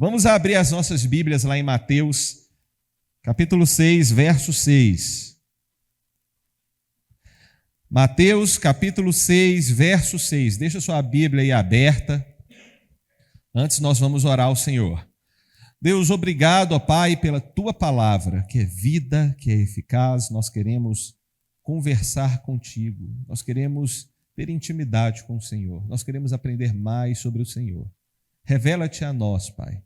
Vamos abrir as nossas Bíblias lá em Mateus, capítulo 6, verso 6. Mateus, capítulo 6, verso 6. Deixa sua Bíblia aí aberta. Antes nós vamos orar ao Senhor. Deus, obrigado, ó Pai, pela Tua palavra, que é vida, que é eficaz. Nós queremos conversar contigo. Nós queremos ter intimidade com o Senhor. Nós queremos aprender mais sobre o Senhor. Revela-te a nós, Pai.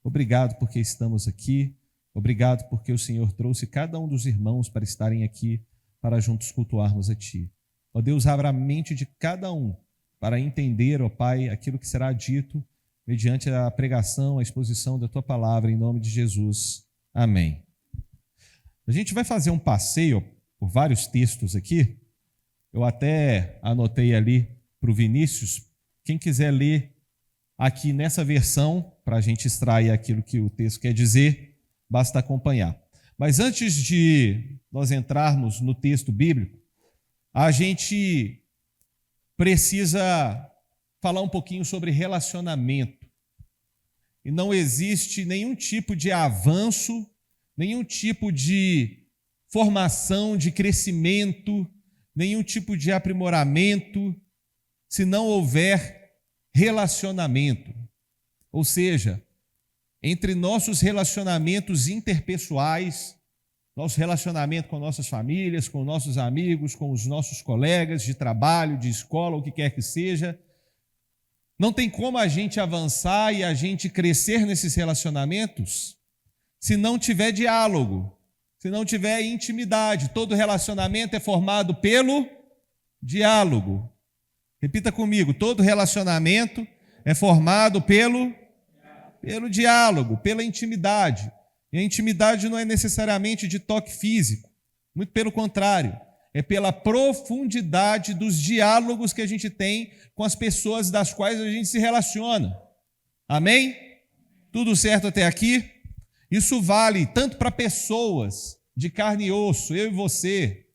Obrigado porque estamos aqui. Obrigado porque o Senhor trouxe cada um dos irmãos para estarem aqui, para juntos cultuarmos a Ti. Ó Deus, abra a mente de cada um para entender, ó Pai, aquilo que será dito mediante a pregação, a exposição da Tua palavra, em nome de Jesus. Amém. A gente vai fazer um passeio por vários textos aqui. Eu até anotei ali para o Vinícius. Quem quiser ler aqui nessa versão, para a gente extrair aquilo que o texto quer dizer, basta acompanhar. Mas antes de nós entrarmos no texto bíblico, a gente precisa falar um pouquinho sobre relacionamento. E não existe nenhum tipo de avanço, nenhum tipo de formação, de crescimento, nenhum tipo de aprimoramento, se não houver relacionamento. Ou seja, entre nossos relacionamentos interpessoais, nosso relacionamento com nossas famílias, com nossos amigos, com os nossos colegas de trabalho, de escola, o que quer que seja, não tem como a gente avançar e a gente crescer nesses relacionamentos se não tiver diálogo, se não tiver intimidade. Todo relacionamento é formado pelo diálogo. Repita comigo, todo relacionamento é formado pelo diálogo, pela intimidade. E a intimidade não é necessariamente de toque físico, muito pelo contrário, é pela profundidade dos diálogos que a gente tem com as pessoas das quais a gente se relaciona. Amém? Tudo certo até aqui? Isso vale tanto para pessoas de carne e osso, eu e você,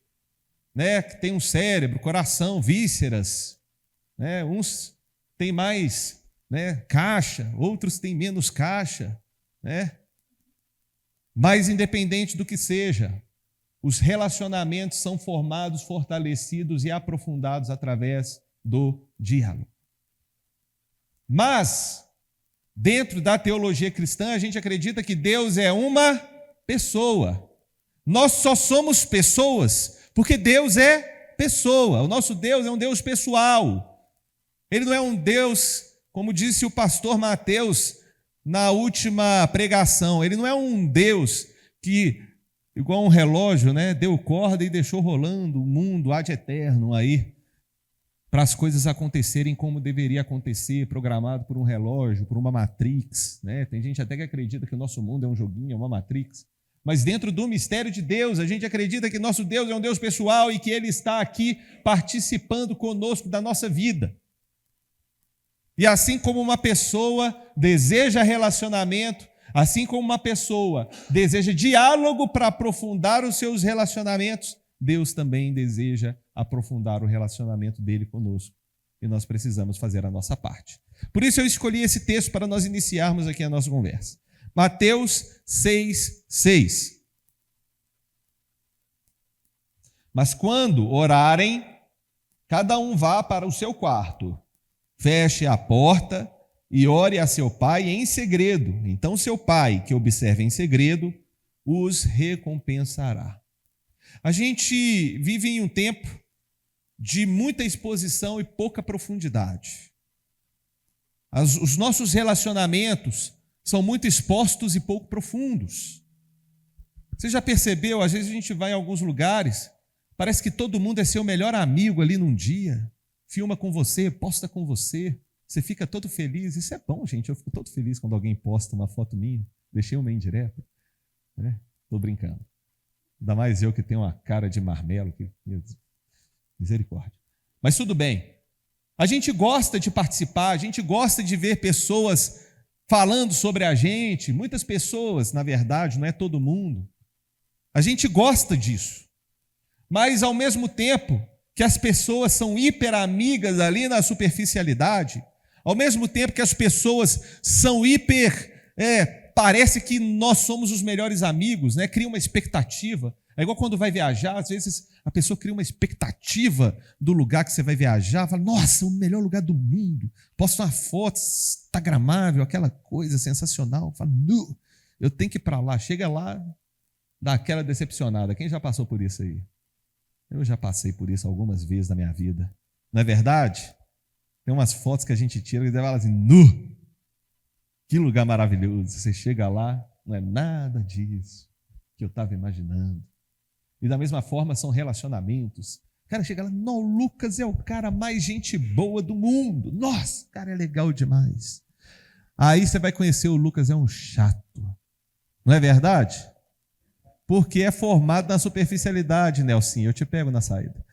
né, que tem um cérebro, coração, vísceras, né, uns têm mais, né, caixa, outros têm menos caixa, né? Mas independente do que seja, os relacionamentos são formados, fortalecidos e aprofundados através do diálogo. Mas, dentro da teologia cristã, a gente acredita que Deus é uma pessoa. Nós só somos pessoas porque Deus é pessoa. O nosso Deus é um Deus pessoal. Ele não é um Deus, como disse o pastor Mateus na última pregação, ele não é um Deus que, igual um relógio, né, deu corda e deixou rolando o mundo ad eterno aí, para as coisas acontecerem como deveria acontecer, programado por um relógio, por uma Matrix, né? Tem gente até que acredita que o nosso mundo é um joguinho, é uma Matrix. Mas dentro do mistério de Deus, a gente acredita que nosso Deus é um Deus pessoal e que Ele está aqui participando conosco da nossa vida. E assim como uma pessoa deseja relacionamento, assim como uma pessoa deseja diálogo para aprofundar os seus relacionamentos, Deus também deseja aprofundar o relacionamento dele conosco. E nós precisamos fazer a nossa parte. Por isso eu escolhi esse texto para nós iniciarmos aqui a nossa conversa. Mateus 6, 6. Mas quando orarem, cada um vá para o seu quarto, feche a porta e ore a seu pai em segredo. Então seu pai, que observa em segredo, os recompensará. A gente vive em um tempo de muita exposição e pouca profundidade. Os nossos relacionamentos são muito expostos e pouco profundos. Você já percebeu, às vezes a gente vai em alguns lugares, parece que todo mundo é seu melhor amigo ali num dia, filma com você, posta com você, você fica todo feliz. Isso é bom, gente, eu fico todo feliz quando alguém posta uma foto minha, deixei uma indireta, né? Estou brincando. Ainda mais eu que tenho uma cara de marmelo, que, meu Deus, misericórdia. Mas tudo bem, a gente gosta de participar, a gente gosta de ver pessoas falando sobre a gente, muitas pessoas, na verdade, não é todo mundo. A gente gosta disso, mas ao mesmo tempo que as pessoas são hiper amigas ali na superficialidade, ao mesmo tempo que as pessoas são hiper Parece que nós somos os melhores amigos, né? Cria uma expectativa. É igual quando vai viajar, às vezes a pessoa cria uma expectativa do lugar que você vai viajar, fala, nossa, o melhor lugar do mundo. Posta uma foto instagramável, aquela coisa sensacional. Fala, não, eu tenho que ir para lá. Chega lá, dá aquela decepcionada. Quem já passou por isso aí? Eu já passei por isso algumas vezes na minha vida. Não é verdade? Tem umas fotos que a gente tira e fala assim, nu! Que lugar maravilhoso. Você chega lá, não é nada disso que eu estava imaginando. E da mesma forma são relacionamentos. O cara chega lá, não, o Lucas é o cara mais gente boa do mundo. Nossa, o cara é legal demais. Aí você vai conhecer o Lucas, é um chato. Não é verdade? Porque é formado na superficialidade, Nelson. Eu te pego na saída.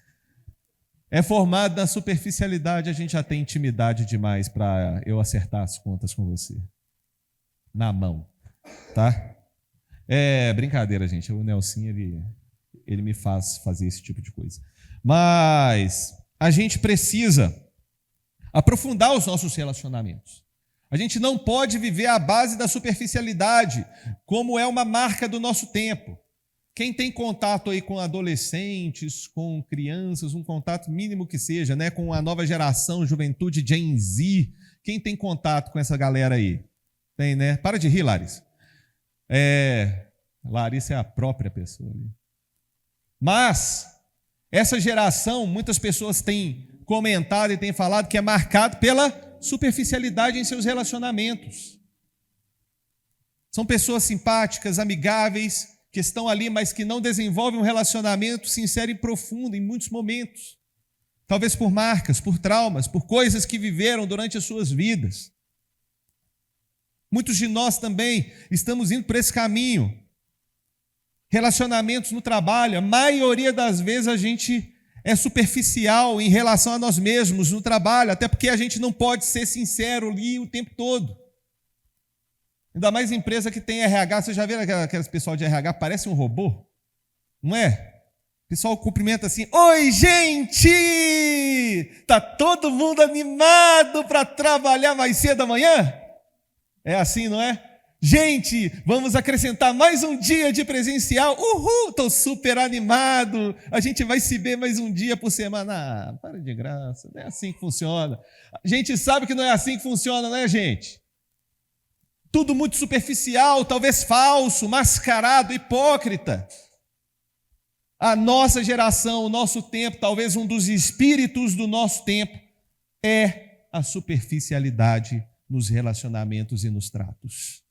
É formado na superficialidade, a gente já tem intimidade demais para eu acertar as contas com você. Na mão, tá? É brincadeira, gente. O Nelson, ele me faz fazer esse tipo de coisa. Mas a gente precisa aprofundar os nossos relacionamentos. A gente não pode viver à base da superficialidade, como é uma marca do nosso tempo. Quem tem contato aí com adolescentes, com crianças, um contato mínimo que seja, né, com a nova geração, juventude Gen Z, quem tem contato com essa galera aí? Tem, né? Para de rir, Larissa. Larissa é a própria pessoa ali. Mas essa geração, muitas pessoas têm comentado e têm falado que é marcado pela superficialidade em seus relacionamentos. São pessoas simpáticas, amigáveis, que estão ali, mas que não desenvolvem um relacionamento sincero e profundo em muitos momentos. Talvez por marcas, por traumas, por coisas que viveram durante as suas vidas. Muitos de nós também estamos indo por esse caminho. Relacionamentos no trabalho, a maioria das vezes a gente é superficial em relação a nós mesmos no trabalho, até porque a gente não pode ser sincero ali o tempo todo. Ainda mais empresa que tem RH, você já viu aqueles pessoal de RH, parece um robô? Não é? O pessoal cumprimenta assim, oi gente! Tá todo mundo animado para trabalhar mais cedo amanhã? É assim, não é? Gente, vamos acrescentar mais um dia de presencial. Uhul, estou super animado. A gente vai se ver mais um dia por semana. Ah, para de graça, não é assim que funciona. A gente sabe que não é assim que funciona, não é, gente? Tudo muito superficial, talvez falso, mascarado, hipócrita. A nossa geração, o nosso tempo, talvez um dos espíritos do nosso tempo, é a superficialidade nos relacionamentos e nos tratos.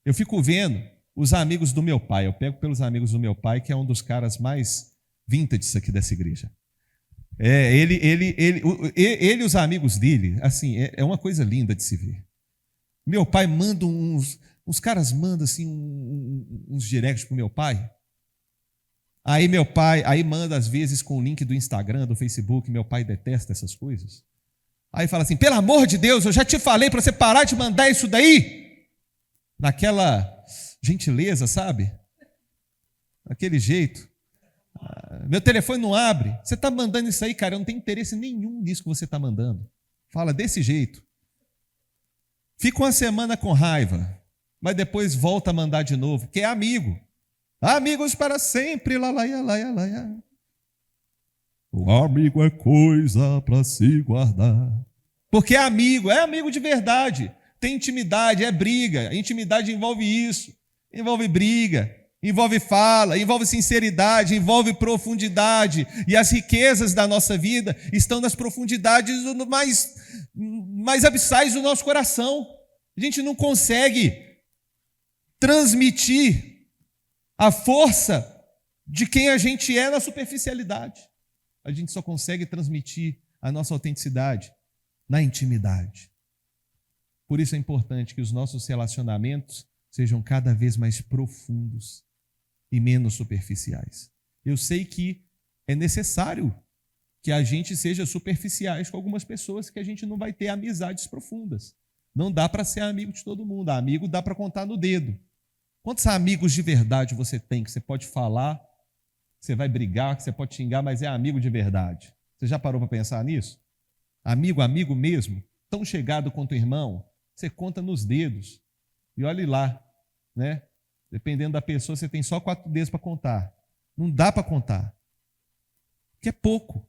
Eu fico vendo os amigos do meu pai, eu pego pelos amigos do meu pai, que é um dos caras mais vintage aqui dessa igreja. Ele e os amigos dele, assim, é uma coisa linda de se ver. Meu pai manda uns caras mandam assim uns directs pro meu pai. Aí meu pai, manda às vezes com o link do Instagram, do Facebook, meu pai detesta essas coisas. Aí fala assim, pelo amor de Deus, eu já te falei para você parar de mandar isso daí. Naquela gentileza, sabe? Daquele jeito. Meu telefone não abre. Você está mandando isso aí, cara, eu não tenho interesse nenhum nisso que você está mandando. Fala desse jeito. Fica uma semana com raiva, mas depois volta a mandar de novo, porque é amigo. Amigos para sempre, lá. O amigo é coisa para se guardar. Porque é amigo de verdade. Tem intimidade, é briga. A intimidade envolve isso, envolve briga, envolve fala, envolve sinceridade, envolve profundidade. E as riquezas da nossa vida estão nas profundidades mais abissais do nosso coração. A gente não consegue transmitir a força de quem a gente é na superficialidade. A gente só consegue transmitir a nossa autenticidade na intimidade. Por isso é importante que os nossos relacionamentos sejam cada vez mais profundos e menos superficiais. Eu sei que é necessário que a gente seja superficiais com algumas pessoas, que a gente não vai ter amizades profundas. Não dá para ser amigo de todo mundo. Amigo dá para contar no dedo. Quantos amigos de verdade você tem que você pode falar, que você vai brigar, que você pode xingar, mas é amigo de verdade? Você já parou para pensar nisso? Amigo mesmo, tão chegado quanto irmão, você conta nos dedos. E olhe lá, né? Dependendo da pessoa, você tem só 4 dedos para contar. Não dá para contar. Que é pouco.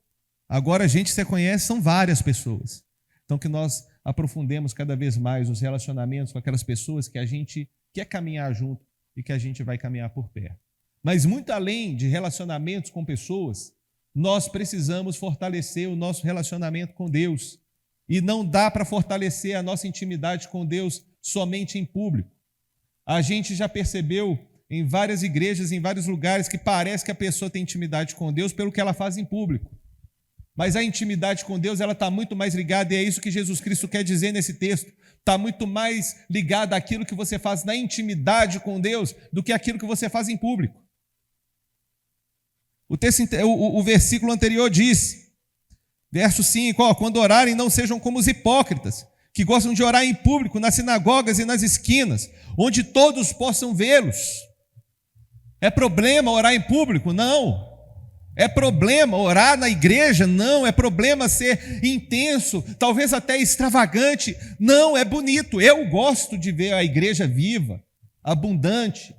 Agora a gente, você conhece, são várias pessoas. Então que nós aprofundemos cada vez mais os relacionamentos com aquelas pessoas que a gente quer caminhar junto e que a gente vai caminhar por perto. Mas muito além de relacionamentos com pessoas, nós precisamos fortalecer o nosso relacionamento com Deus. E não dá para fortalecer a nossa intimidade com Deus somente em público. A gente já percebeu em várias igrejas, em vários lugares, que parece que a pessoa tem intimidade com Deus pelo que ela faz em público. Mas a intimidade com Deus, ela está muito mais ligada, e é isso que Jesus Cristo quer dizer nesse texto, está muito mais ligada àquilo que você faz na intimidade com Deus do que aquilo que você faz em público. O versículo anterior diz, verso 5, quando orarem não sejam como os hipócritas, que gostam de orar em público, nas sinagogas e nas esquinas, onde todos possam vê-los. É problema orar em público? Não. É problema orar na igreja? Não. É problema ser intenso, talvez até extravagante? Não, é bonito. Eu gosto de ver a igreja viva, abundante,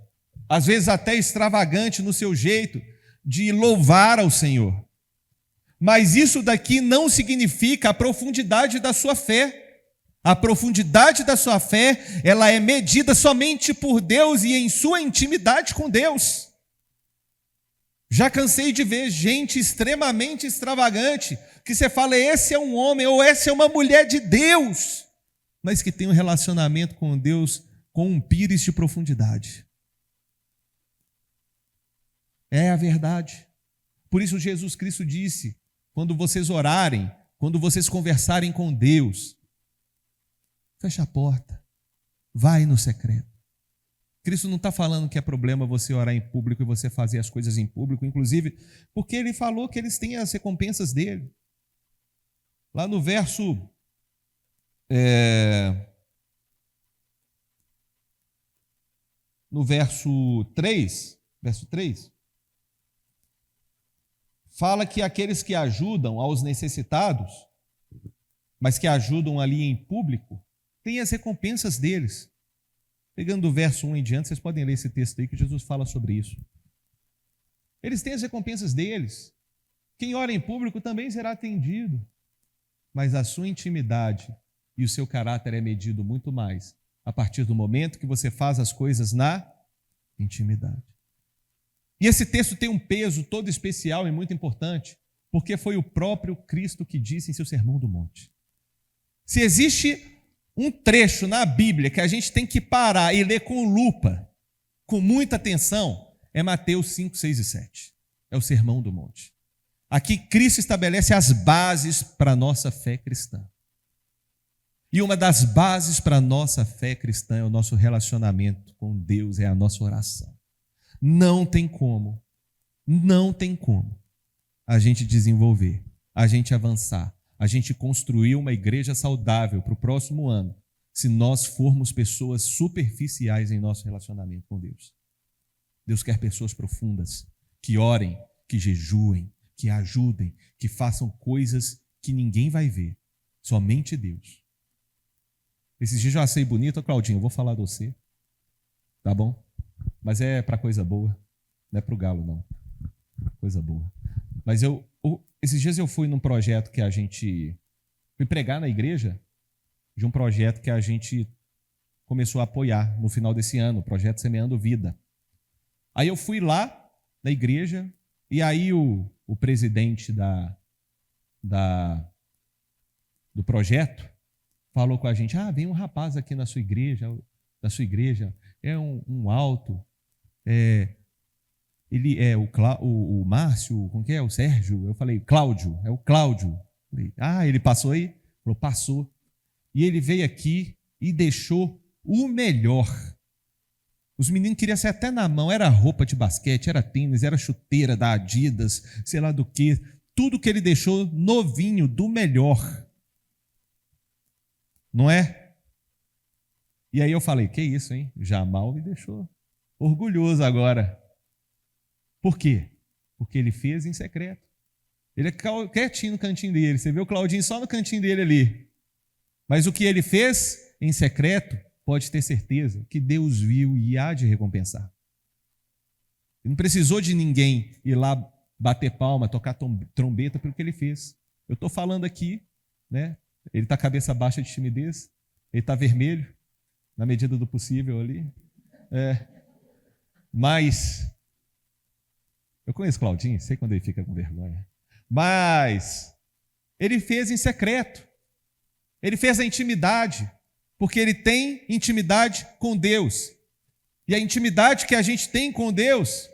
às vezes até extravagante no seu jeito de louvar ao Senhor. Mas isso daqui não significa a profundidade da sua fé. A profundidade da sua fé, ela é medida somente por Deus e em sua intimidade com Deus. Já cansei de ver gente extremamente extravagante, que você fala, esse é um homem ou essa é uma mulher de Deus, mas que tem um relacionamento com Deus com um pires de profundidade. É a verdade. Por isso Jesus Cristo disse, quando vocês orarem, quando vocês conversarem com Deus, fecha a porta, vai no secreto. Cristo não está falando que é problema você orar em público e você fazer as coisas em público, inclusive porque ele falou que eles têm as recompensas dele. Lá no verso 3, fala que aqueles que ajudam aos necessitados, mas que ajudam ali em público, têm as recompensas deles. Pegando do verso 1 em diante, vocês podem ler esse texto aí que Jesus fala sobre isso. Eles têm as recompensas deles. Quem ora em público também será atendido. Mas a sua intimidade e o seu caráter é medido muito mais a partir do momento que você faz as coisas na intimidade. E esse texto tem um peso todo especial e muito importante, porque foi o próprio Cristo que disse em seu Sermão do Monte. Se existe um trecho na Bíblia que a gente tem que parar e ler com lupa, com muita atenção, é Mateus 5, 6 e 7. É o Sermão do Monte. Aqui Cristo estabelece as bases para a nossa fé cristã. E uma das bases para a nossa fé cristã é o nosso relacionamento com Deus, é a nossa oração. Não tem como a gente desenvolver, a gente avançar, a gente construir uma igreja saudável para o próximo ano, se nós formos pessoas superficiais em nosso relacionamento com Deus. Deus quer pessoas profundas, que orem, que jejuem, que ajudem, que façam coisas que ninguém vai ver, somente Deus. Esses dias eu achei bonito, Claudinho, eu vou falar de você, tá bom? Mas é para coisa boa, não é para o galo não, coisa boa. Mas esses dias eu fui num projeto que a gente, fui pregar na igreja, de um projeto que a gente começou a apoiar no final desse ano, o projeto Semeando Vida. Aí eu fui lá na igreja, e aí o presidente do projeto falou com a gente, vem um rapaz aqui na sua igreja, é um alto, ele é o Márcio, como que é? O Sérgio? Eu falei, Cláudio, é o Cláudio. Ele passou aí? Falou, passou. E ele veio aqui e deixou o melhor. Os meninos queriam ser até na mão, era roupa de basquete, era tênis, era chuteira da Adidas, sei lá do que. Tudo que ele deixou novinho, do melhor. Não é? E aí eu falei, que isso, hein? Jamal me deixou orgulhoso agora. Por quê? Porque ele fez em secreto. Ele é quietinho no cantinho dele. Você vê o Claudinho só no cantinho dele ali. Mas o que ele fez em secreto, pode ter certeza que Deus viu e há de recompensar. Ele não precisou de ninguém ir lá bater palma, tocar trombeta pelo que ele fez. Eu estou falando aqui, né? Ele está cabeça baixa de timidez, ele está vermelho, na medida do possível ali. Mas, eu conheço Claudinho, sei quando ele fica com vergonha. Mas, ele fez em secreto. Ele fez a intimidade, porque ele tem intimidade com Deus. E a intimidade que a gente tem com Deus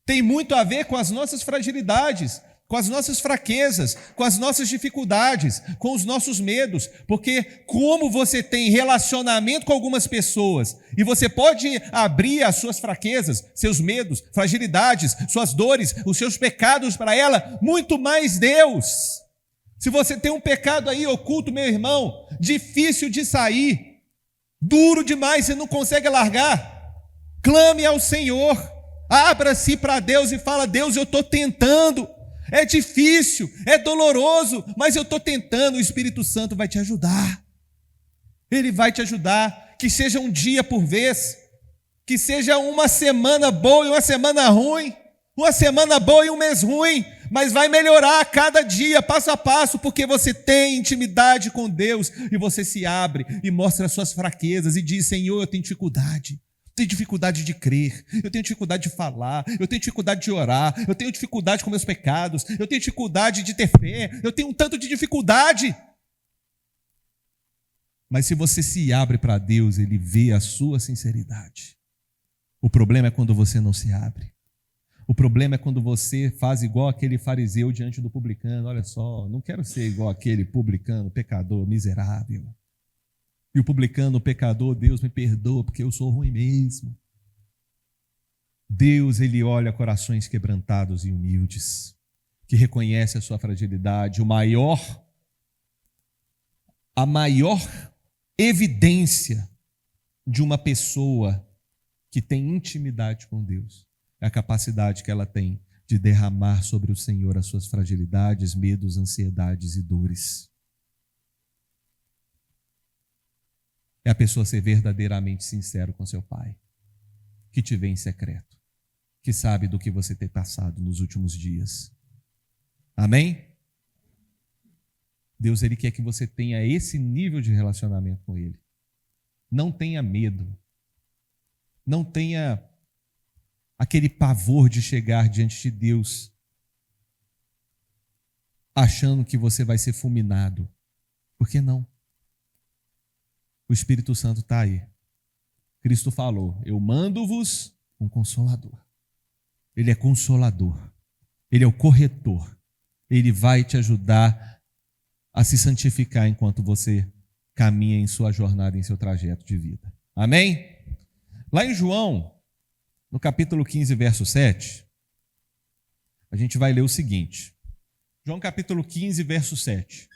tem muito a ver com as nossas fragilidades, com as nossas fraquezas, com as nossas dificuldades, com os nossos medos. Porque como você tem relacionamento com algumas pessoas e você pode abrir as suas fraquezas, seus medos, fragilidades, suas dores, os seus pecados para ela, muito mais Deus. Se você tem um pecado aí oculto, meu irmão, difícil de sair, duro demais, você não consegue largar, clame ao Senhor, abra-se para Deus e fala: Deus, eu estou tentando, é difícil, é doloroso, mas eu estou tentando. O Espírito Santo vai te ajudar, ele vai te ajudar. Que seja um dia por vez, que seja uma semana boa e uma semana ruim, uma semana boa e um mês ruim, mas vai melhorar a cada dia, passo a passo, porque você tem intimidade com Deus e você se abre e mostra as suas fraquezas e diz: Senhor, eu tenho dificuldade de crer, eu tenho dificuldade de falar, eu tenho dificuldade de orar, eu tenho dificuldade com meus pecados, eu tenho dificuldade de ter fé, eu tenho um tanto de dificuldade. Mas se você se abre para Deus, Ele vê a sua sinceridade. O problema é quando você não se abre. O problema é quando você faz igual aquele fariseu diante do publicano. Olha só, não quero ser igual aquele publicano, pecador, miserável. E o publicano, o pecador: Deus me perdoa porque eu sou ruim mesmo. Deus, Ele olha corações quebrantados e humildes, que reconhece a sua fragilidade. A maior evidência de uma pessoa que tem intimidade com Deus é a capacidade que ela tem de derramar sobre o Senhor as suas fragilidades, medos, ansiedades e dores. É a pessoa ser verdadeiramente sincero com seu Pai, que te vê em secreto, que sabe do que você tem passado nos últimos dias. Amém? Deus, Ele quer que você tenha esse nível de relacionamento com Ele. Não tenha medo. Não tenha aquele pavor de chegar diante de Deus achando que você vai ser fulminado. Por que não? O Espírito Santo está aí. Cristo falou: eu mando-vos um consolador. Ele é consolador. Ele é o corretor. Ele vai te ajudar a se santificar enquanto você caminha em sua jornada, em seu trajeto de vida. Amém? Lá em João, no capítulo 15, verso 7, a gente vai ler o seguinte. João capítulo 15, verso 7.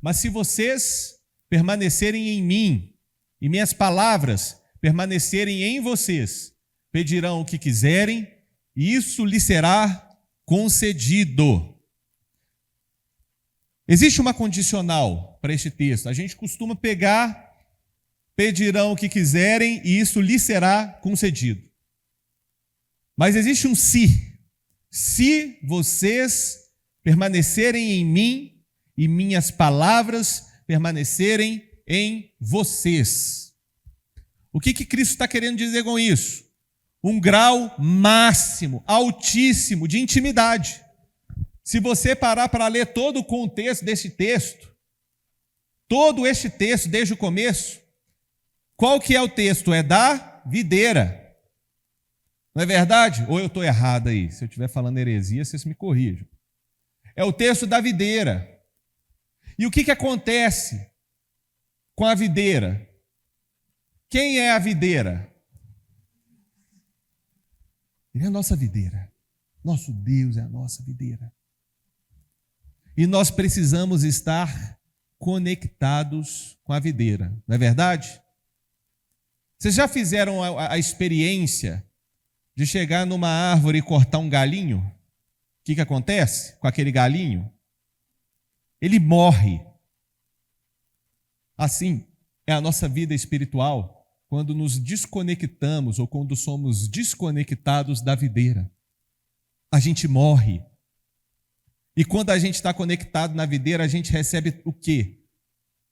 Mas se vocês permanecerem em mim e minhas palavras permanecerem em vocês, pedirão o que quiserem e isso lhes será concedido. Existe uma condicional para este texto. A gente costuma pegar, pedirão o que quiserem e isso lhes será concedido. Mas existe um se. Se vocês permanecerem em mim e minhas palavras permanecerem em vocês. O que Cristo está querendo dizer com isso? Um grau máximo, altíssimo de intimidade. Se você parar para ler todo o contexto desse texto, todo este texto desde o começo, qual que é o texto? É da videira. Não é verdade? Ou eu estou errado aí? Se eu estiver falando heresia, vocês me corrijam. É o texto da videira. E o que acontece com a videira? Quem é a videira? Ele é a nossa videira. Nosso Deus é a nossa videira. E nós precisamos estar conectados com a videira. Não é verdade? Vocês já fizeram a experiência de chegar numa árvore e cortar um galinho? O que acontece com aquele galinho? Ele morre. Assim é a nossa vida espiritual. quando nos desconectamos ou quando somos desconectados da videira. A gente morre. E quando a gente está conectado na videira, a gente recebe o quê?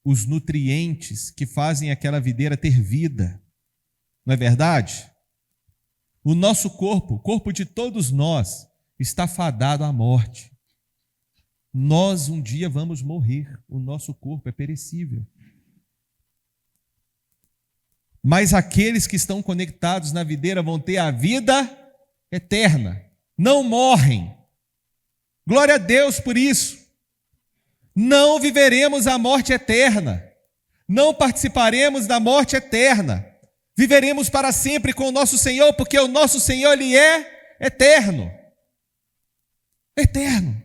Os nutrientes que fazem aquela videira ter vida. Não é verdade? O nosso corpo, o corpo de todos nós, está fadado à morte. Nós um dia vamos morrer. O nosso corpo é perecível. Mas aqueles que estão conectados na videira vão ter a vida eterna. Não morrem. Glória a Deus por isso. Não viveremos a morte eterna. Não participaremos da morte eterna. Viveremos para sempre com o nosso Senhor, porque o nosso Senhor, Ele é eterno. Eterno.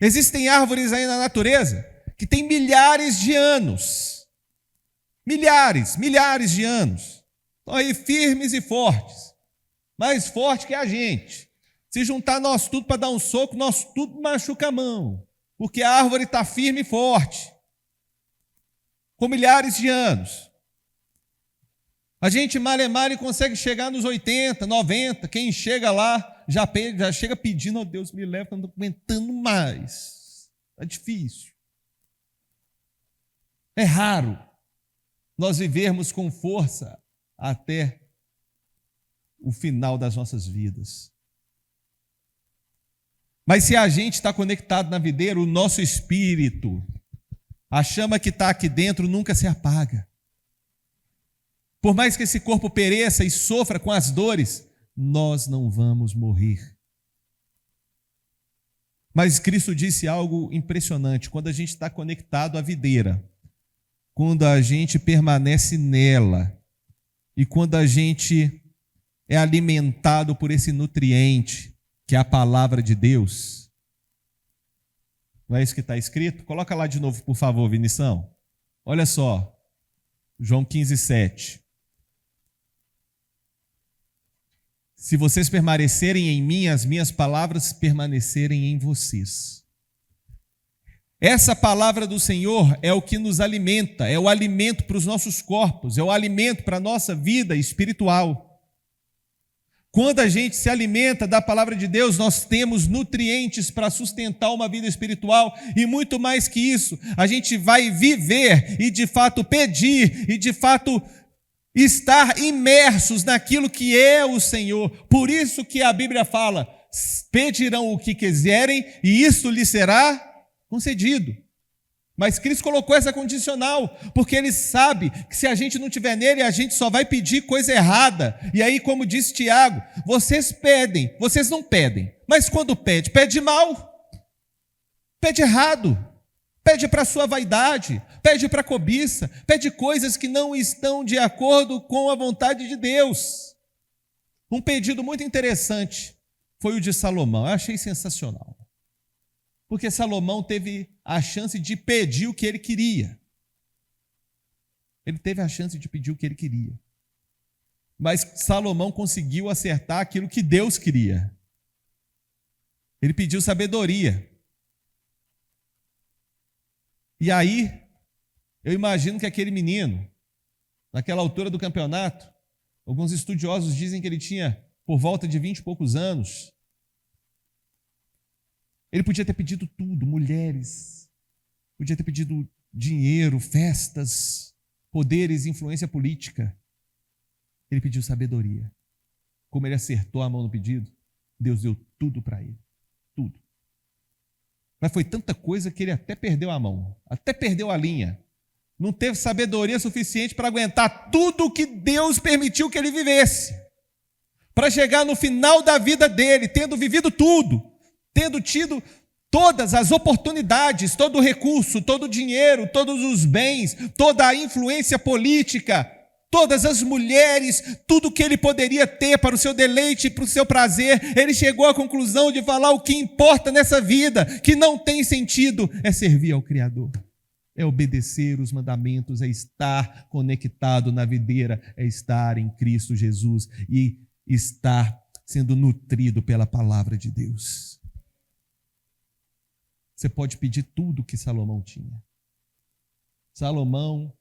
Existem árvores aí na natureza que têm milhares de anos. Milhares de anos. Estão aí firmes e fortes. Mais forte que a gente. Se juntar nós tudo para dar um soco, nós tudo machuca a mão. Porque a árvore está firme e forte. Com milhares de anos. A gente male consegue chegar nos 80, 90. Quem chega lá já chega pedindo, oh Deus me leva, que eu não estou aguentando mais. Está difícil. É raro nós vivermos com força até o final das nossas vidas. Mas se a gente está conectado na videira, o nosso espírito, a chama que está aqui dentro nunca se apaga. Por mais que esse corpo pereça e sofra com as dores, nós não vamos morrer. Mas Cristo disse algo impressionante: quando a gente está conectado à videira, quando a gente permanece nela, e quando a gente é alimentado por esse nutriente, que é a palavra de Deus. Não é isso que está escrito? Coloca lá de novo, por favor, Vinição. Olha só, João 15:7. Se vocês permanecerem em mim, as minhas palavras permanecerem em vocês. Essa palavra do Senhor é o que nos alimenta, é o alimento para os nossos corpos, é o alimento para a nossa vida espiritual. Quando a gente se alimenta da palavra de Deus, nós temos nutrientes para sustentar uma vida espiritual, e muito mais que isso, a gente vai viver e de fato pedir e de fato estar imersos naquilo que é o Senhor. Por isso que a Bíblia fala: pedirão o que quiserem e isso lhes será concedido. Mas Cristo colocou essa condicional, porque Ele sabe que se a gente não estiver nele, a gente só vai pedir coisa errada. E aí, como disse Tiago, vocês pedem, vocês não pedem, mas quando pede mal, pede errado, pede para a sua vaidade, pede para a cobiça, pede coisas que não estão de acordo com a vontade de Deus. Um pedido muito interessante foi o de Salomão, eu achei sensacional. Porque Salomão teve a chance de pedir o que ele queria. Ele teve a chance de pedir o que ele queria. Mas Salomão conseguiu acertar aquilo que Deus queria. Ele pediu sabedoria. E aí, eu imagino que aquele menino, naquela altura do campeonato, alguns estudiosos dizem que ele tinha por volta de 20 e poucos anos. Ele podia ter pedido tudo, mulheres, podia ter pedido dinheiro, festas, poderes, influência política. Ele pediu sabedoria. Como ele acertou a mão no pedido, Deus deu tudo para ele, tudo. Mas foi tanta coisa que ele até perdeu a mão, até perdeu a linha. Não teve sabedoria suficiente para aguentar tudo o que Deus permitiu que ele vivesse. Para chegar no final da vida dele, tendo vivido tudo, tendo tido todas as oportunidades, todo o recurso, todo o dinheiro, todos os bens, toda a influência política, todas as mulheres, tudo que ele poderia ter para o seu deleite, para o seu prazer, ele chegou à conclusão de falar: o que importa nessa vida, que não tem sentido, é servir ao Criador, é obedecer os mandamentos, é estar conectado na videira, é estar em Cristo Jesus e estar sendo nutrido pela palavra de Deus. Você pode pedir tudo que Salomão tinha. Salomão,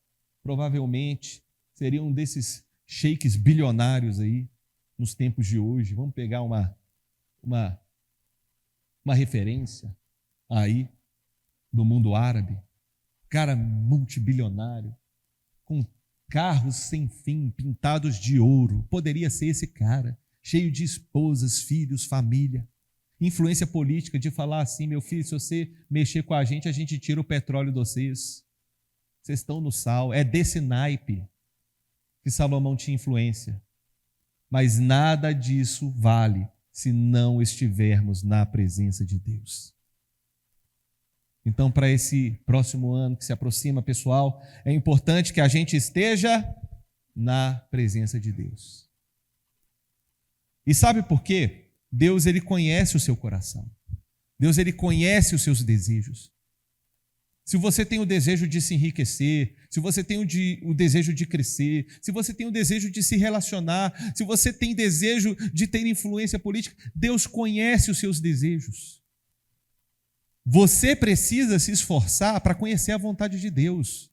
provavelmente, seria um desses sheiks bilionários aí, nos tempos de hoje. Vamos pegar uma referência aí do mundo árabe. Cara multibilionário, com carros sem fim, pintados de ouro. Poderia ser esse cara, cheio de esposas, filhos, família. Influência política de falar assim: meu filho, se você mexer com a gente tira o petróleo de vocês. Vocês estão no sal. É desse naipe que Salomão tinha influência. Mas nada disso vale se não estivermos na presença de Deus. Então, para esse próximo ano que se aproxima, pessoal, é importante que a gente esteja na presença de Deus. E sabe por quê? Deus, ele conhece o seu coração. Deus, ele conhece os seus desejos. Se você tem o desejo de se enriquecer, se você tem o desejo de crescer, se você tem o desejo de se relacionar, se você tem desejo de ter influência política, Deus conhece os seus desejos. Você precisa se esforçar para conhecer a vontade de Deus.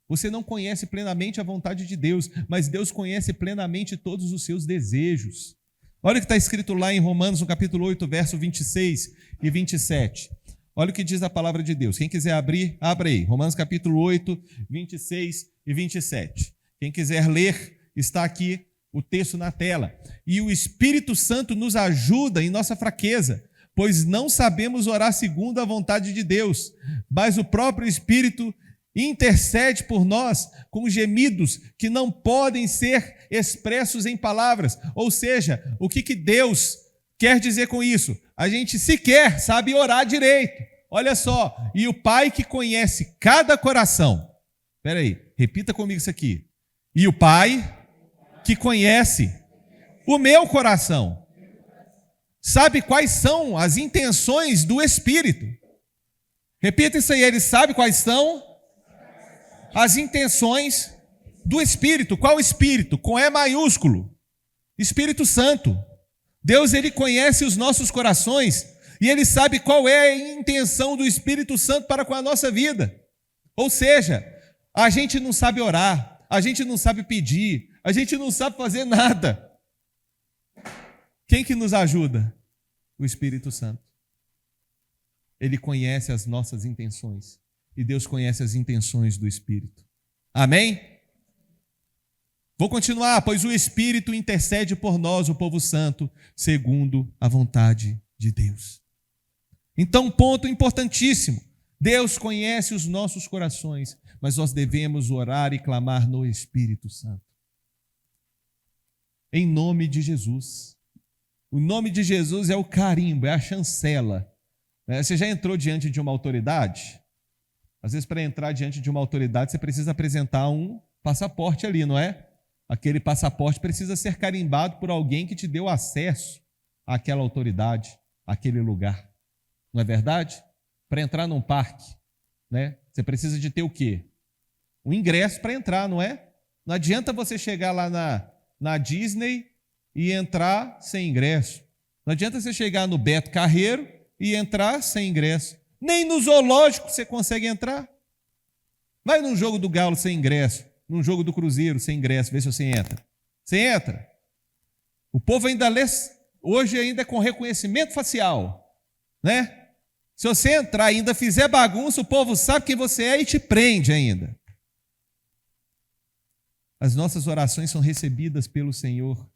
Você não conhece plenamente a vontade de Deus, mas Deus conhece plenamente todos os seus desejos. Olha o que está escrito lá em Romanos, no capítulo 8, verso 26 e 27. Olha o que diz a palavra de Deus. Quem quiser abrir, abra aí. Romanos capítulo 8, 26 e 27. Quem quiser ler, está aqui o texto na tela. E o Espírito Santo nos ajuda em nossa fraqueza, pois não sabemos orar segundo a vontade de Deus, mas o próprio Espírito intercede por nós com gemidos que não podem ser expressos em palavras. Ou seja, o que Deus quer dizer com isso? A gente sequer sabe orar direito. Olha só, e o Pai que conhece cada coração. Espera aí, repita comigo isso aqui. E o Pai que conhece o meu coração sabe quais são as intenções do Espírito. Repita isso aí, ele sabe quais são as intenções do Espírito. Qual Espírito? Com E maiúsculo. Espírito Santo. Deus, ele conhece os nossos corações e ele sabe qual é a intenção do Espírito Santo para com a nossa vida. Ou seja, a gente não sabe orar, a gente não sabe pedir, a gente não sabe fazer nada. Quem que nos ajuda? O Espírito Santo. Ele conhece as nossas intenções e Deus conhece as intenções do Espírito. Amém? Vou continuar. Pois o Espírito intercede por nós, o povo santo, segundo a vontade de Deus. Então, ponto importantíssimo. Deus conhece os nossos corações, mas nós devemos orar e clamar no Espírito Santo. Em nome de Jesus. O nome de Jesus é o carimbo, é a chancela. Você já entrou diante de uma autoridade? Às vezes, para entrar diante de uma autoridade, você precisa apresentar um passaporte ali, não é? Aquele passaporte precisa ser carimbado por alguém que te deu acesso àquela autoridade, àquele lugar. Não é verdade? Para entrar num parque, né? Você precisa de ter o quê? Um ingresso para entrar, não é? Não adianta você chegar lá na Disney e entrar sem ingresso. Não adianta você chegar no Beto Carreiro e entrar sem ingresso. Nem no zoológico você consegue entrar. Vai num jogo do Galo sem ingresso, num jogo do Cruzeiro sem ingresso, vê se você entra. Você entra. O povo ainda lê, hoje ainda é com reconhecimento facial, né? Se você entrar e ainda fizer bagunça, o povo sabe quem você é e te prende ainda. As nossas orações são recebidas pelo Senhor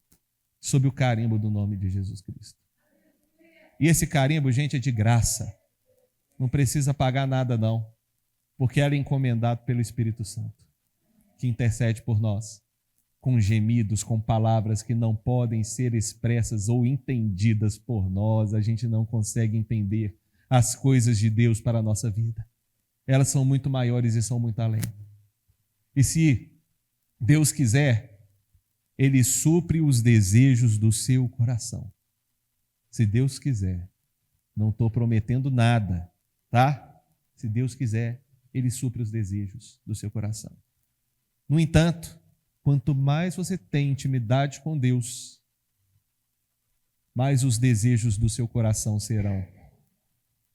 sob o carimbo do nome de Jesus Cristo. E esse carimbo, gente, é de graça. Não precisa pagar nada, não, porque ela é encomendado pelo Espírito Santo, que intercede por nós, com gemidos, com palavras que não podem ser expressas ou entendidas por nós. A gente não consegue entender as coisas de Deus para a nossa vida. Elas são muito maiores e são muito além. E se Deus quiser, Ele supre os desejos do seu coração. Se Deus quiser, não estou prometendo nada, tá? Se Deus quiser, Ele supre os desejos do seu coração. No entanto, quanto mais você tem intimidade com Deus, mais os desejos do seu coração serão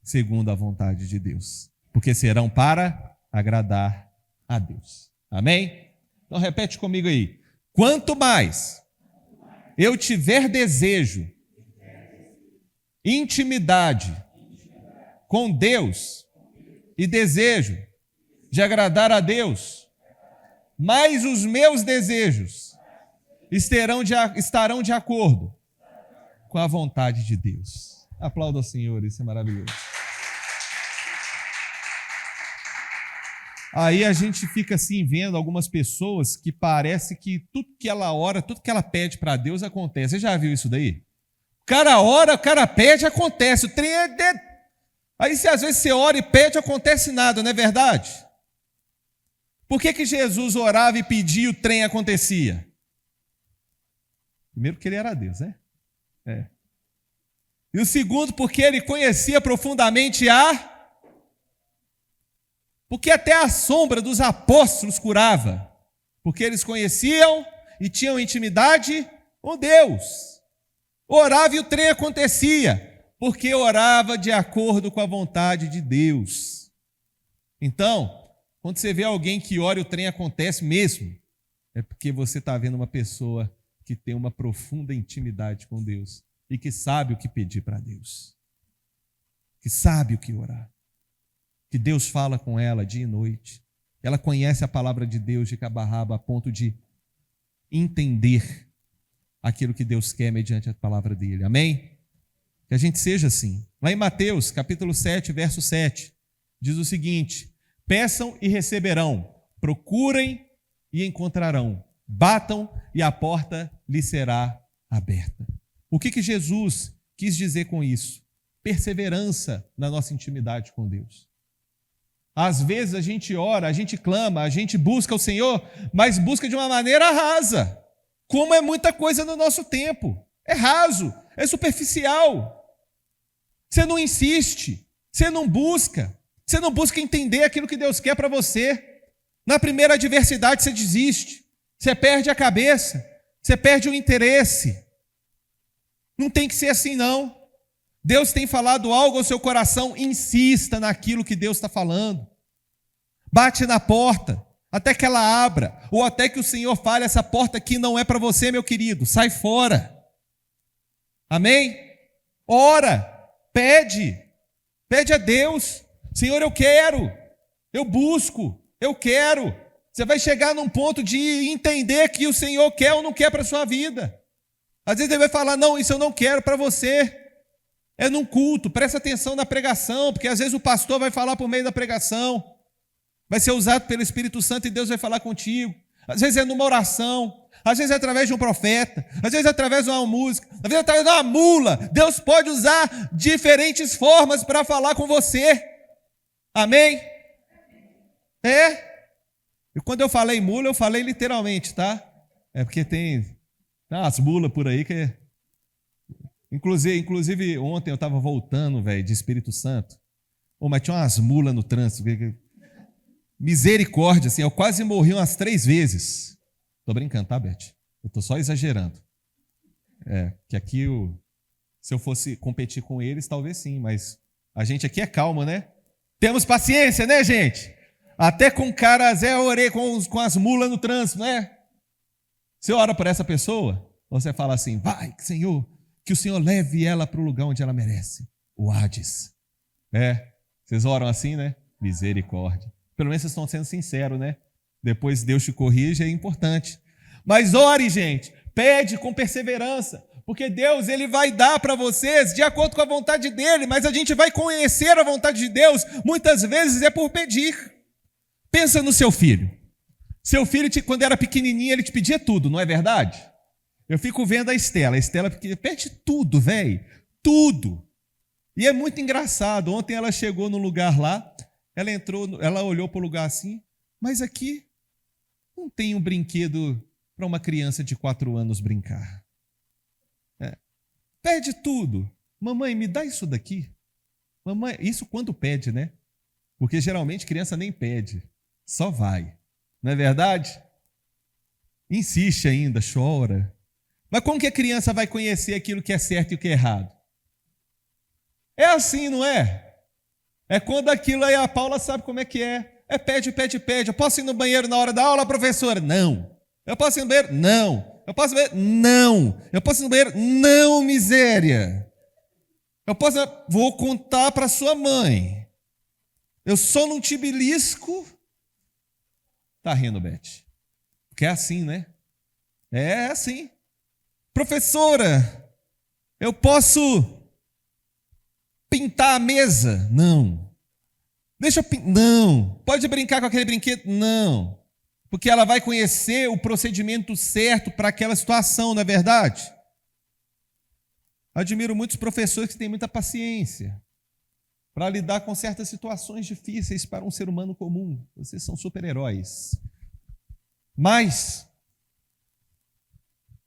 segundo a vontade de Deus, porque serão para agradar a Deus. Amém? Então repete comigo aí. Quanto mais eu tiver desejo, intimidade com Deus e desejo de agradar a Deus, mais os meus desejos estarão de acordo com a vontade de Deus. Aplauda ao Senhor, isso é maravilhoso. Aí a gente fica assim vendo algumas pessoas que parece que tudo que ela ora, tudo que ela pede para Deus acontece. Você já viu isso daí? O cara ora, o cara pede, acontece. O trem Aí se às vezes você ora e pede, acontece nada, não é verdade? Por que Jesus orava e pedia e o trem acontecia? Primeiro porque ele era Deus, né? E o segundo porque ele conhecia profundamente Porque até a sombra dos apóstolos curava. Porque eles conheciam e tinham intimidade com Deus. Orava e o trem acontecia. Porque orava de acordo com a vontade de Deus. Então, quando você vê alguém que ora e o trem acontece mesmo, é porque você está vendo uma pessoa que tem uma profunda intimidade com Deus e que sabe o que pedir para Deus. Que sabe o que orar. Que Deus fala com ela dia e noite. Ela conhece a palavra de Deus de cabo a rabo a ponto de entender aquilo que Deus quer mediante a palavra dele. Amém? Que a gente seja assim. Lá em Mateus, capítulo 7, verso 7, diz o seguinte: peçam e receberão, procurem e encontrarão, batam e a porta lhes será aberta. O que Jesus quis dizer com isso? Perseverança na nossa intimidade com Deus. Às vezes a gente ora, a gente clama, a gente busca o Senhor, mas busca de uma maneira rasa. Como é muita coisa no nosso tempo. É raso, é superficial. Você não insiste, você não busca entender aquilo que Deus quer para você. Na primeira adversidade você desiste, você perde a cabeça, você perde o interesse. Não tem que ser assim não. Deus tem falado algo ao seu coração, insista naquilo que Deus está falando. Bate na porta, até que ela abra, ou até que o Senhor fale, essa porta aqui não é para você, meu querido, sai fora. Amém? Ora, pede a Deus, Senhor, eu quero, eu busco, eu quero. Você vai chegar num ponto de entender que o Senhor quer ou não quer para a sua vida. Às vezes ele vai falar, não, isso eu não quero para você. É num culto, presta atenção na pregação, porque às vezes o pastor vai falar por meio da pregação, vai ser usado pelo Espírito Santo e Deus vai falar contigo. Às vezes é numa oração, às vezes é através de um profeta, às vezes é através de uma música, às vezes é através de uma mula. Deus pode usar diferentes formas para falar com você. Amém? E quando eu falei mula, eu falei literalmente, tá? É porque tem umas mulas por aí que... Inclusive, ontem eu estava voltando, velho, de Espírito Santo. Mas tinha umas mulas no trânsito. Misericórdia, assim, eu quase morri umas 3 vezes. Tô brincando, tá, Beth? Eu tô só exagerando. Que aqui, se eu fosse competir com eles, talvez sim, mas a gente aqui é calmo, né? Temos paciência, né, gente? Até com o cara Zé Orê, com as mulas no trânsito, né? Você ora por essa pessoa, ou você fala assim, vai, Senhor, que o Senhor leve ela para o lugar onde ela merece, o Hades. Vocês oram assim, né? Misericórdia. Pelo menos vocês estão sendo sinceros, né? Depois Deus te corrige, é importante. Mas ore, gente, pede com perseverança, porque Deus ele vai dar para vocês de acordo com a vontade dele, mas a gente vai conhecer a vontade de Deus, muitas vezes é por pedir. Pensa no seu filho. Seu filho, quando era pequenininho, ele te pedia tudo, não é verdade? Eu fico vendo a Estela pede tudo, velho, tudo. E é muito engraçado, ontem ela chegou no lugar lá, ela olhou para o lugar assim, mas aqui não tem um brinquedo para uma criança de 4 anos brincar. Pede tudo. Mamãe, me dá isso daqui. Mamãe, isso quando pede, né? Porque geralmente criança nem pede, só vai. Não é verdade? Insiste ainda, chora. Mas como que a criança vai conhecer aquilo que é certo e o que é errado? É assim, não é? É quando aquilo aí a Paula sabe como é que é. pede, pede, pede. Eu posso ir no banheiro na hora da aula, professora? Não. Eu posso ir no banheiro? Não. Eu posso ir no banheiro? Não. Eu posso ir no banheiro? Não, miséria. Eu posso... Vou contar para sua mãe. Eu só não te belisco. Tá rindo, Beth? Porque é assim, né? É assim. Professora, eu posso pintar a mesa? Não. Deixa eu pintar. Não. Pode brincar com aquele brinquedo? Não. Porque ela vai conhecer o procedimento certo para aquela situação, não é verdade? Admiro muitos professores que têm muita paciência para lidar com certas situações difíceis para um ser humano comum. Vocês são super-heróis. Mas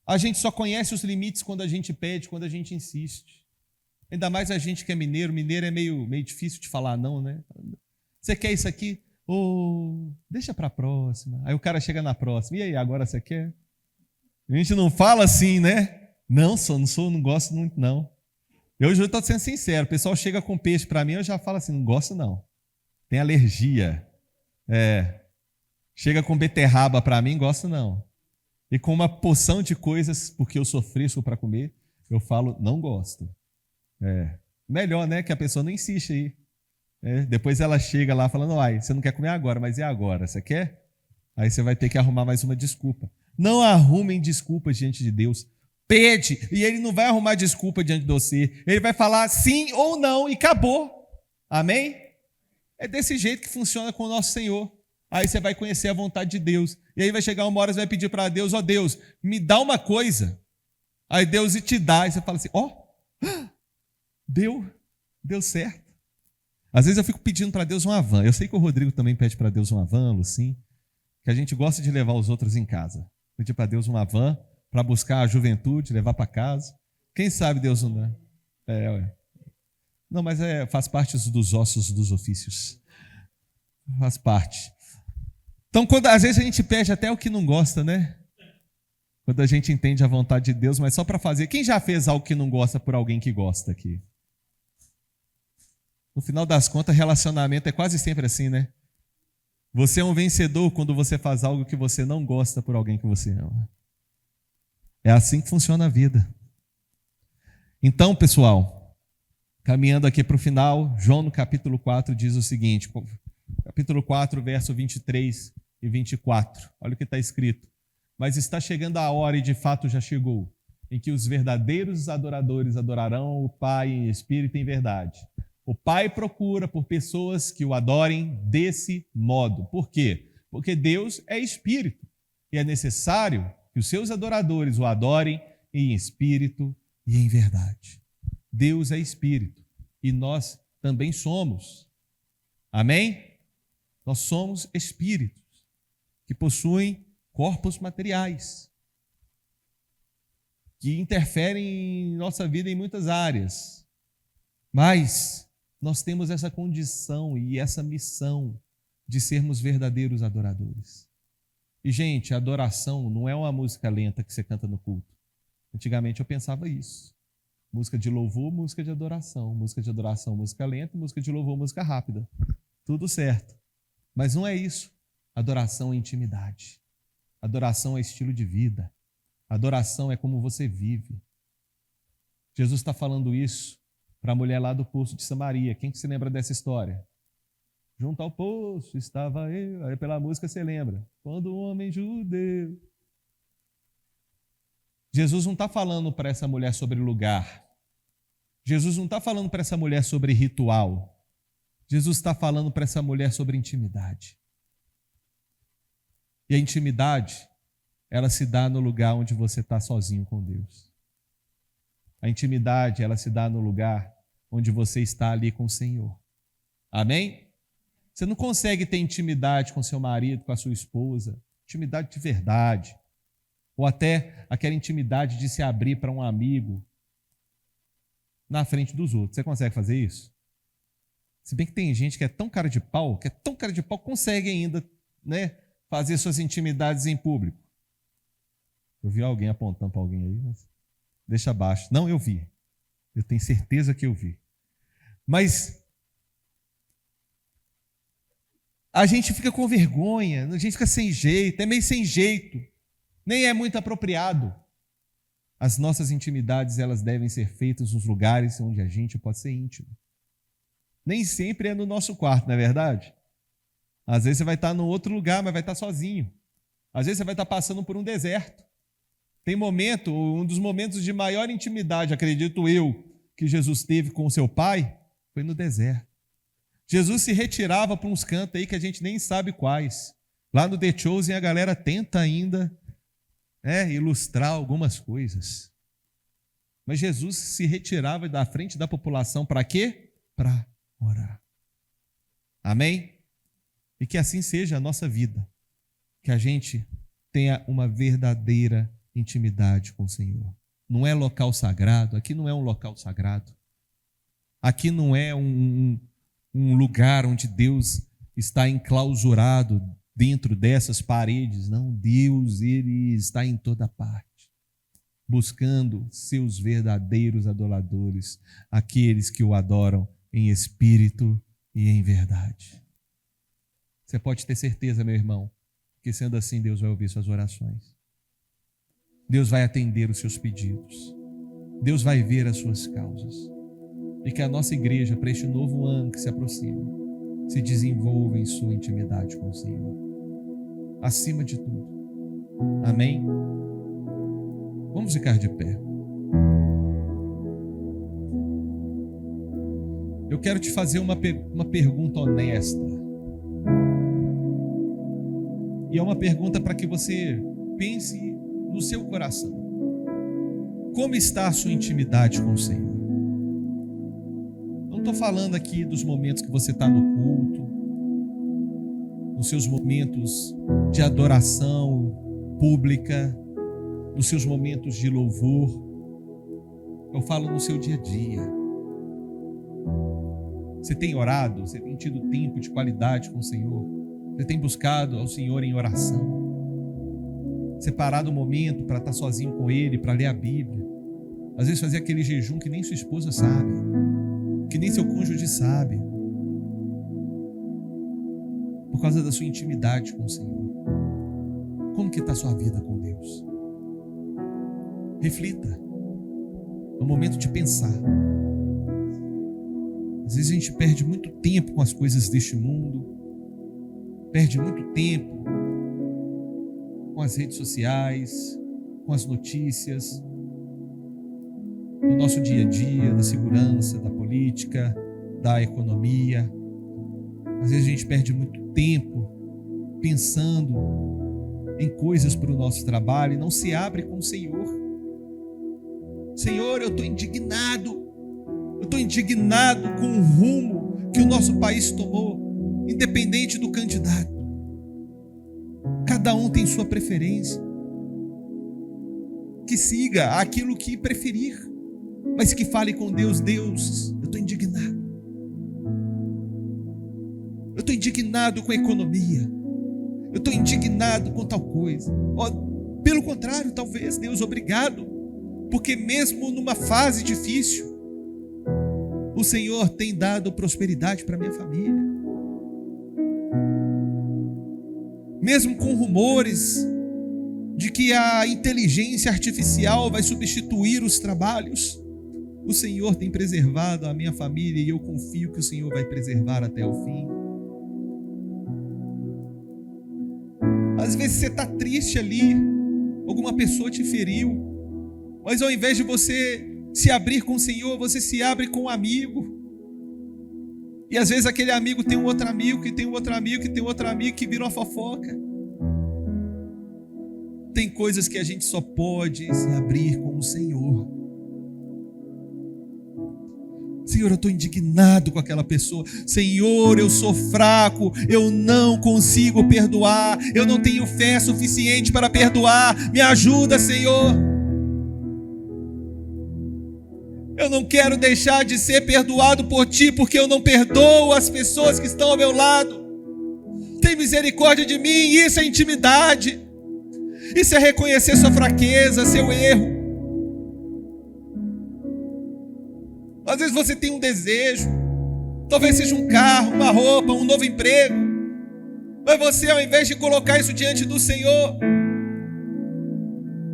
a gente só conhece os limites quando a gente pede, quando a gente insiste. Ainda mais a gente que é mineiro. Mineiro é meio difícil de falar não, né? Você quer isso aqui? Deixa para a próxima. Aí o cara chega na próxima. E aí, agora você quer? A gente não fala assim, né? Não, não gosto muito, não. Eu já estou sendo sincero. O pessoal chega com peixe para mim, eu já falo assim, não gosto não. Tem alergia. Chega com beterraba para mim, gosto não. E com uma porção de coisas, porque eu sou fresco para comer, eu falo, não gosto. Melhor, né? Que a pessoa não insiste aí. Depois ela chega lá falando, você não quer comer agora, mas e agora? Você quer? Aí você vai ter que arrumar mais uma desculpa. Não arrumem desculpas diante de Deus. Pede, e Ele não vai arrumar desculpa diante de você. Ele vai falar sim ou não e acabou. Amém? É desse jeito que funciona com o nosso Senhor. Aí você vai conhecer a vontade de Deus. E aí vai chegar uma hora, você vai pedir para Deus, Deus, me dá uma coisa. Aí Deus te dá, e você fala assim, deu certo. Às vezes eu fico pedindo para Deus uma van. Eu sei que o Rodrigo também pede para Deus uma van, Lucim, que a gente gosta de levar os outros em casa. Pedir para Deus uma van para buscar a juventude, levar para casa. Quem sabe Deus não dá? Não, mas faz parte dos ossos dos ofícios. Faz parte. Então, às vezes a gente pede até o que não gosta, né? Quando a gente entende a vontade de Deus, mas só para fazer. Quem já fez algo que não gosta por alguém que gosta aqui? No final das contas, relacionamento é quase sempre assim, né? Você é um vencedor quando você faz algo que você não gosta por alguém que você ama. É assim que funciona a vida. Então, pessoal, caminhando aqui para o final, João no capítulo 4 diz o seguinte, capítulo 4, verso 23 e 24. Olha o que está escrito. Mas está chegando a hora, e de fato já chegou, em que os verdadeiros adoradores adorarão o Pai em espírito e em verdade. O Pai procura por pessoas que o adorem desse modo. Por quê? Porque Deus é espírito e é necessário que os seus adoradores o adorem em espírito e em verdade. Deus é espírito e nós também somos. Amém? Nós somos espíritos que possuem corpos materiais, que interferem em nossa vida em muitas áreas. Mas nós temos essa condição e essa missão de sermos verdadeiros adoradores. E, gente, adoração não é uma música lenta que você canta no culto. Antigamente eu pensava isso. Música de louvor, música de adoração. Música de adoração, música lenta. Música de louvor, música rápida. Tudo certo. Mas não é isso. Adoração é intimidade. Adoração é estilo de vida. Adoração é como você vive. Jesus está falando isso para a mulher lá do poço de Samaria. Quem que se lembra dessa história? Junto ao poço estava eu. Aí pela música você lembra. Quando o homem judeu. Jesus não está falando para essa mulher sobre lugar. Jesus não está falando para essa mulher sobre ritual. Jesus está falando para essa mulher sobre intimidade. E a intimidade, ela se dá no lugar onde você está sozinho com Deus. A intimidade, ela se dá no lugar onde você está ali com o Senhor. Amém? Você não consegue ter intimidade com seu marido, com a sua esposa, intimidade de verdade, ou até aquela intimidade de se abrir para um amigo na frente dos outros. Você consegue fazer isso? Se bem que tem gente que é tão cara de pau, consegue ainda, né, fazer suas intimidades em público. Eu vi alguém apontando para alguém aí, mas deixa abaixo. Não, eu vi. Eu tenho certeza que eu vi. Mas a gente fica com vergonha, a gente fica sem jeito, é meio sem jeito, nem é muito apropriado. As nossas intimidades, elas devem ser feitas nos lugares onde a gente pode ser íntimo. Nem sempre é no nosso quarto, não é verdade? Às vezes você vai estar no outro lugar, mas vai estar sozinho. Às vezes você vai estar passando por um deserto. Tem momento, um dos momentos de maior intimidade, acredito eu, que Jesus teve com o seu Pai, foi no deserto. Jesus se retirava para uns cantos aí que a gente nem sabe quais. Lá no The Chosen a galera tenta ainda ilustrar algumas coisas. Mas Jesus se retirava da frente da população para quê? Para orar. Amém? E que assim seja a nossa vida. Que a gente tenha uma verdadeira intimidade com o Senhor. Não é local sagrado, aqui não é um local sagrado. Aqui não é um lugar onde Deus está enclausurado dentro dessas paredes. Não, Deus, Ele está em toda parte, buscando seus verdadeiros adoradores, aqueles que o adoram em espírito e em verdade. Você pode ter certeza, meu irmão, que sendo assim Deus vai ouvir suas orações. Deus vai atender os seus pedidos. Deus vai ver as suas causas. E que a nossa igreja, para este novo ano que se aproxima, se desenvolva em sua intimidade com o Senhor. Acima de tudo. Amém? Vamos ficar de pé. Eu quero te fazer uma pergunta honesta. E é uma pergunta para que você pense no seu coração. Como está a sua intimidade com o Senhor? Não estou falando aqui dos momentos que você está no culto, nos seus momentos de adoração pública, nos seus momentos de louvor. Eu falo no seu dia a dia. Você tem orado? Você tem tido tempo de qualidade com o Senhor? Você tem buscado ao Senhor em oração? Separado um momento para estar sozinho com Ele, para ler a Bíblia? Às vezes fazer aquele jejum que nem sua esposa sabe, que nem seu cônjuge sabe, por causa da sua intimidade com o Senhor. Como que está a sua vida com Deus? Reflita. É o momento de pensar. Às vezes a gente perde muito tempo com as coisas deste mundo, perde muito tempo com as redes sociais, com as notícias, no nosso dia a dia, da segurança, da política, da economia. Às vezes a gente perde muito tempo pensando em coisas para o nosso trabalho e não se abre com o Senhor. Senhor, eu estou indignado com o rumo que o nosso país tomou, independente do candidato. Cada um tem sua preferência. Que siga aquilo que preferir, mas que fale com Deus. Deus, eu estou indignado. Eu estou indignado com a economia. Eu estou indignado com tal coisa. Pelo contrário, talvez, Deus, obrigado, porque mesmo numa fase difícil, o Senhor tem dado prosperidade para minha família. Mesmo com rumores de que a inteligência artificial vai substituir os trabalhos, o Senhor tem preservado a minha família e eu confio que o Senhor vai preservar até o fim. Às vezes você está triste ali, alguma pessoa te feriu, mas ao invés de você se abrir com o Senhor, você se abre com um amigo. E às vezes aquele amigo tem um outro amigo, que tem um outro amigo, que tem outro amigo, que vira uma fofoca. Tem coisas que a gente só pode se abrir com o Senhor. Senhor, eu estou indignado com aquela pessoa. Senhor, eu sou fraco, eu não consigo perdoar, eu não tenho fé suficiente para perdoar. Me ajuda, Senhor. Eu não quero deixar de ser perdoado por Ti, porque eu não perdoo as pessoas que estão ao meu lado. Tem misericórdia de mim. Isso é intimidade. Isso é reconhecer sua fraqueza, seu erro. Às vezes você tem um desejo, talvez seja um carro, uma roupa, um novo emprego, Mas você, ao invés de colocar isso diante do Senhor,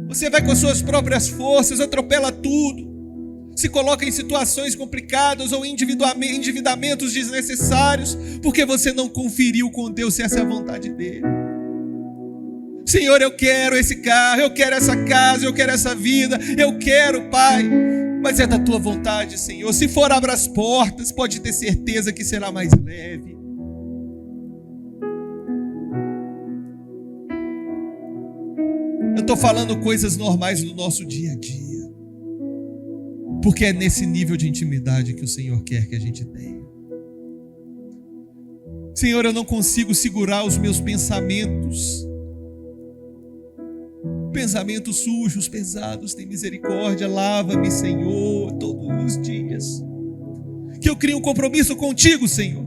você vai com as suas próprias forças, atropela tudo, se coloca em situações complicadas ou endividamentos desnecessários, porque você não conferiu com Deus se essa é a vontade dele. Senhor, eu quero esse carro, eu quero essa casa, eu quero essa vida, eu quero, Pai, mas é da tua vontade, Senhor. Se for, abra as portas, pode ter certeza que será mais leve. Eu estou falando coisas normais do nosso dia a dia, porque é nesse nível de intimidade que o Senhor quer que a gente tenha. Senhor, eu não consigo segurar os meus pensamentos sujos, pesados. Tem misericórdia, lava-me, Senhor, todos os dias. Que eu crie um compromisso contigo, Senhor.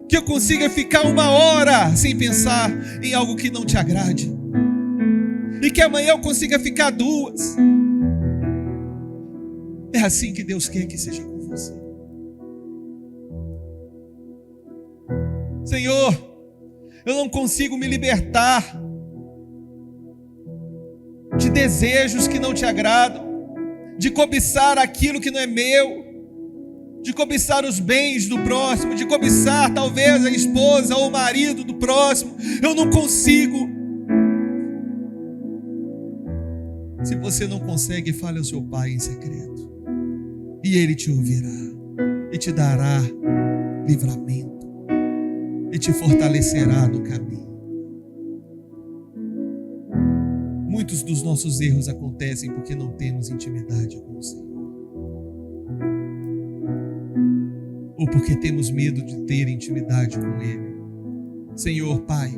Que eu consiga ficar 1 hora sem pensar em algo que não te agrade. E que amanhã eu consiga ficar 2. É assim que Deus quer que seja com você. Senhor, eu não consigo me libertar de desejos que não te agradam, de cobiçar aquilo que não é meu, de cobiçar os bens do próximo, de cobiçar talvez a esposa ou o marido do próximo. Eu não consigo. Se você não consegue, fale ao seu pai em secreto, e ele te ouvirá, e te dará livramento, e te fortalecerá no caminho. Muitos dos nossos erros acontecem porque não temos intimidade com o Senhor, ou porque temos medo de ter intimidade com Ele. Senhor, Pai,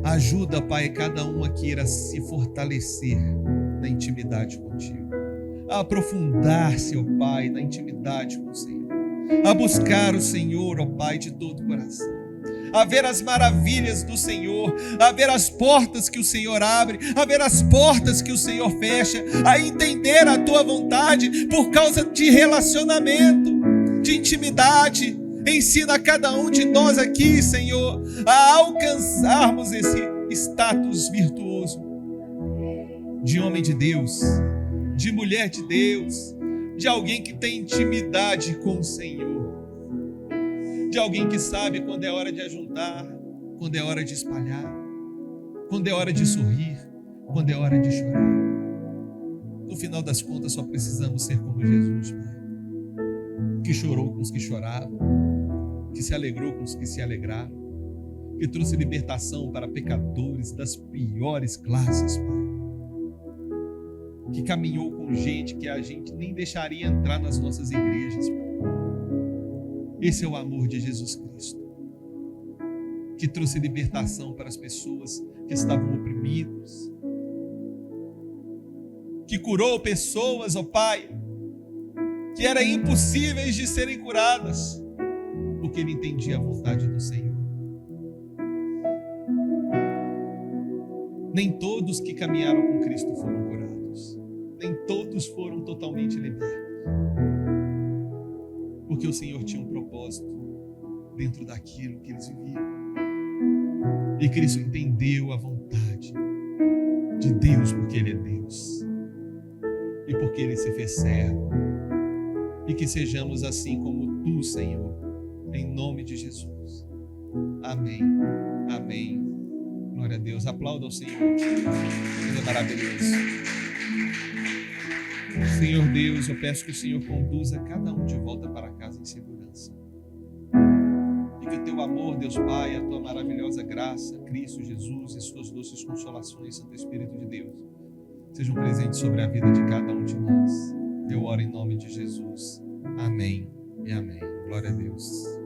ajuda, Pai, cada um aqui a se fortalecer na intimidade contigo, a aprofundar-se, ó Pai, na intimidade com o Senhor, a buscar o Senhor, ó Pai, de todo o coração, a ver as maravilhas do Senhor, a ver as portas que o Senhor abre, a ver as portas que o Senhor fecha, a entender a tua vontade por causa de relacionamento, de intimidade. Ensina a cada um de nós aqui, Senhor, a alcançarmos esse status virtuoso de homem de Deus, de mulher de Deus, de alguém que tem intimidade com o Senhor, de alguém que sabe quando é hora de ajuntar, quando é hora de espalhar, quando é hora de sorrir, quando é hora de chorar. No final das contas, só precisamos ser como Jesus, Pai, que chorou com os que choravam, que se alegrou com os que se alegraram, que trouxe libertação para pecadores das piores classes, Pai, que caminhou com gente que a gente nem deixaria entrar nas nossas igrejas, Pai. Esse é o amor de Jesus Cristo, que trouxe libertação para as pessoas que estavam oprimidas, que curou pessoas, ó Pai, que eram impossíveis de serem curadas, porque Ele entendia a vontade do Senhor. Nem todos que caminharam com Cristo foram curados, nem todos foram totalmente libertos, porque o Senhor tinha um propósito dentro daquilo que eles viviam. E Cristo entendeu a vontade de Deus, porque Ele é Deus e porque Ele se fez servo. E que sejamos assim como Tu, Senhor, em nome de Jesus. Amém. Amém. Glória a Deus. Aplauda ao Senhor. Ele é maravilhoso. Senhor Deus, eu peço que o Senhor conduza cada um de volta para casa em segurança. E que o Teu amor, Deus Pai, a Tua maravilhosa graça, Cristo Jesus e Suas doces consolações, Santo Espírito de Deus, sejam presentes sobre a vida de cada um de nós. Eu oro em nome de Jesus. Amém e amém. Glória a Deus.